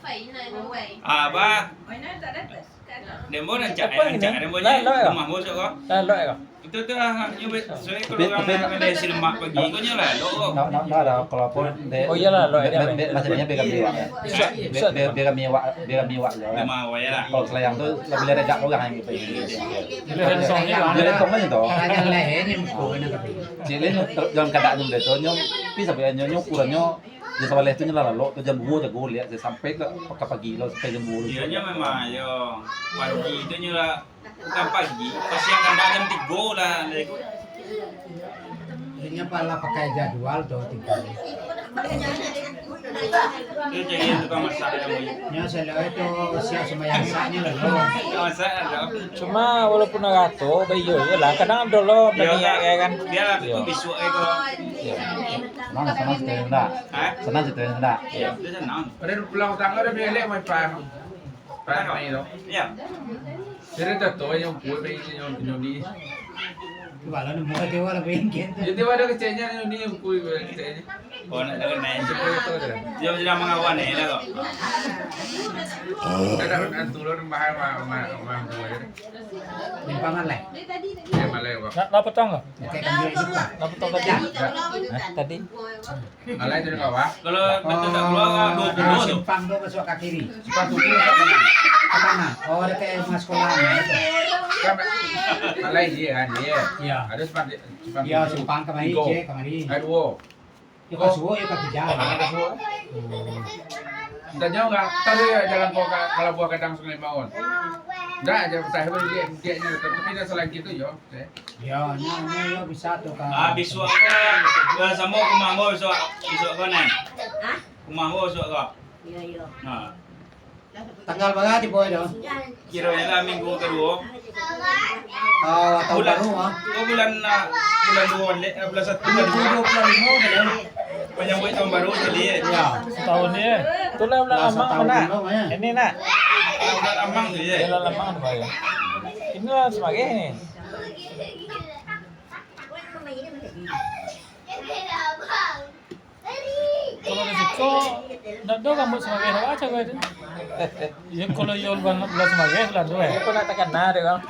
Ba demo nak cak demo nya rumah bosok kau. Lo kok. Itu tuh nyubit soalnya kalau orang dari lemak pagi kau nyala lo. Nó ada kelopon de. Oh iyalah lo ini apa? Maksudnya bega miwa. Bega miwa ya. Lima waya lah. Kalau selayang tuh lebih dari jak orang yang gitu. Lên song như Jadi vậy. tong aja toh. Kaya lehe ni mukul na tapi. Jadi dalam keadaan yang itu nyom bisa sampai ukurannya di sebelah itu nyala lo tuh jam 2 jago lihat sampai ke pagi lo sampai jam 2. Iya nya memang yo pagi itu nyala bukan pagi pas siang kan jam 3 lah. Ini pala pakai jadwal tuh tiga. Itu jadi tukang masak yang ini. Nya selalu itu siap semayang saknya lalu. Tukang masak ada. Cuma walaupun agato bayo ya lah kadang ada lo bagi ya kan. Dia lah itu bisu ego. Senang cerita enggak? Senang cerita enggak? Iya, dia senang. Ada pulang tangga ada bilik mai pam. Pam mai đó. Iya. Jadi dah tu yang buat mai yang ni. Kalau ni muka dewa lebih gitu. Jadi ada kecilnya yang ni yang buat kecilnya. Oh, nak naik je. Itu tu dah. Dia sudah mengawan ni lah kok. Ada turun mahal buat. Limpangan lah. Dia malai wak. Nak potong enggak? Kayak kambing juga. Nak potong tadi. Tadi. Malai tu kau wak. Kalau betul tak keluar 20 tu. Simpang tu masuk ke kiri. Cepat tu ke mana? Ke mana? Oh, ada kayak mas sekolahnya itu. Malai dia kan dia. Iya. Ada cepat. Iya, simpang kemari je, kemari. Ada wo. Yuk ke suwo, yuk ke kijang. Ada wo. Tanya enggak, tadi jalan kau kalau buah kadang Sungai Mawon. Enggak, aja saya beli dia tapi dah selain gitu yo. Iya, nya bisa tuh kan. Ah, bisu aku sama kumambo bisu kau ni. Kumambo bisu kau. Iya. Nah, Tanggal berapa di boy dong? kiranya lah minggu kedua. Oh, tahun baru ah. Oh bulan 2 bulan 1 Bulan bulan 2 25 dah. penyambut tahun baru jadi. Iya. Setahun ni. Tu lah bulan amang mana? Ini nak. Bulan amang tu je. Bulan amang tu ya. Ini lah sebagai ni. Kalau risiko, nak do kamu sebagai apa aja kau itu? Ya kalau yol bulan sebagai bulan tu Kau nak tekan nari bang.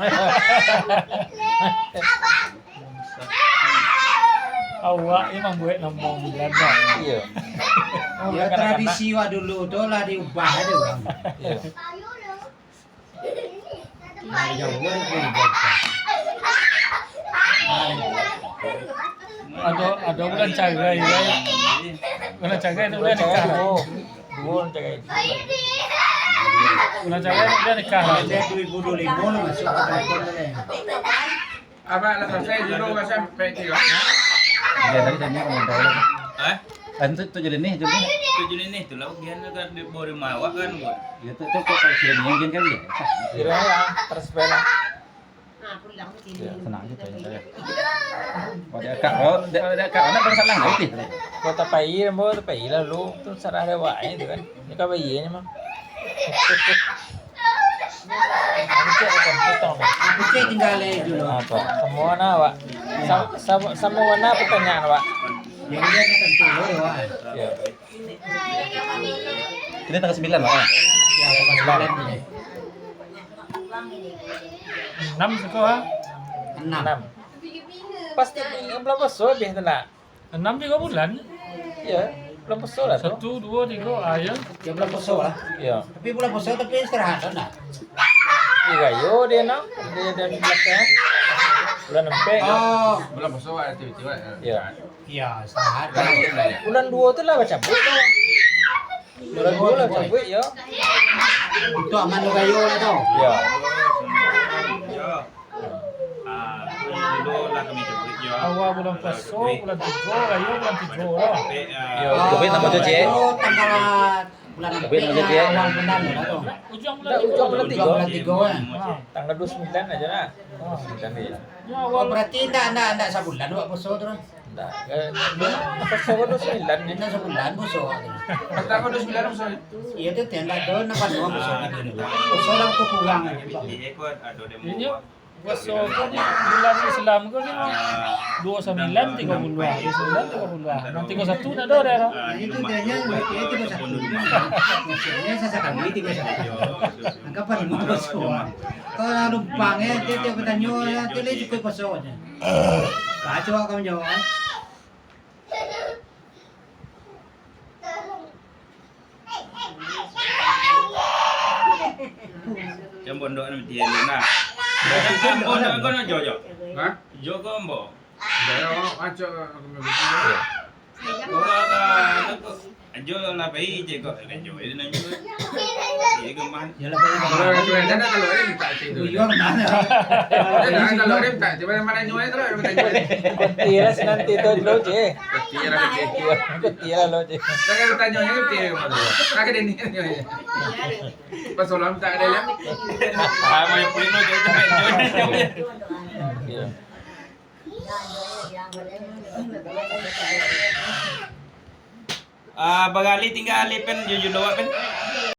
Awak memang buat nombor bulan dah. Iya. Ya tradisi wa dulu tu lah diubah aja bang. Iya. Nah, jauh pun diubah. Ada bulan cagai ya. Bulan cagai itu bulan nikah. Bulan cagai. Bulan cagai itu bulan nikah. Ada 2025 lah masuk ke telepon ni. Apa lah selesai dulu kan sampai tiga. Dia tadi tanya komentar. Eh? Itu jadi nih, jadi. Tujuh ini tu lah ujian kan di bawah mawak kan buat. Ya tuh kok kalau sudah diangin kan ya. Kira ya tersepela. Senang gitu ya. Oh, dia kak anak bersalah nggak sih? Kau tak payah, mau tak payah lah lu. Tu sarah dewa itu kan. Ini kau payah ni mah. Aku cek akan potong. Aku cek tinggal dulu. Apa? Semua na awak. Semua warna pertanyaan awak. Yang dia kan tentu loh. Ya. Ini tanggal 9 lah. Ya, bukan bulan ni. 6 sekolah. 6. Pasti belum besar dia tu nak. 6 3 bulan. Ya, belum besar lah tu. 1, 2, 3, ayo. Ya bulan puasa lah. Ya. Tapi bulan puasa tapi istirahat dah. Tiga yo dia nak. Dia dan belakang. Bulan 4. Oh, Belum masuk ada tiba-tiba. Ya. iya istirahat. Bulan 2 tu lah baca buku tu. Bulan 2 lah baca buku ya. Itu aman lo kayo lah tu. Ya. Dulu lah kami cepet jo. Awal bulan puasa, bulan 3, ayo bulan 3 lah. Ya, tapi nama tu je. Oh, tanggal bulan Tapi nama tu je. awal bulan lah tu. Ujung bulan Dah ujung bulan 3. Bulan 3 kan. Tanggal 29 aja nak. 29 dia. Ya Oh, awal berarti enggak sebulan buat puasa tu. Tak. Apa sebab 29 ni? Enggak sebulan puasa. Pertama 29 masuk. Iya tu tiada ada nampak dua puasa gitu. Puasa lah tu kurang. Di ekor ada demo. ini Puasa ko ni bulan Islam ko ni 29 30 nanti ko 1 na do ro. Itu dia nya itu bisa. Nya saya kami itu bisa. Kapan mau paso? Kalau numpang dia bertanya ya tele cukup paso aja. Kacau kamu jawab. Jam pondok ni dia ni nah. Pondok kau nak jojo. Hah? Jo kau ambo. Dah acak Jo nak pergi je kau. Jo ini nak jo. Dia keman. Ya lah pengen. kalau tuan dah kalau dia minta itu. Tujuan mana? Kalau dia minta, coba mana nyuai terus minta nyuai. Tiras nanti tu lo je. Tira lagi. Tiras lo je. Jangan bertanya itu tira mana. Tak ada ni. Pas solam tak ada yang. Ah, mau pergi no jo jo. Ah, bagali tinggal ali pen jo jo lawak pen.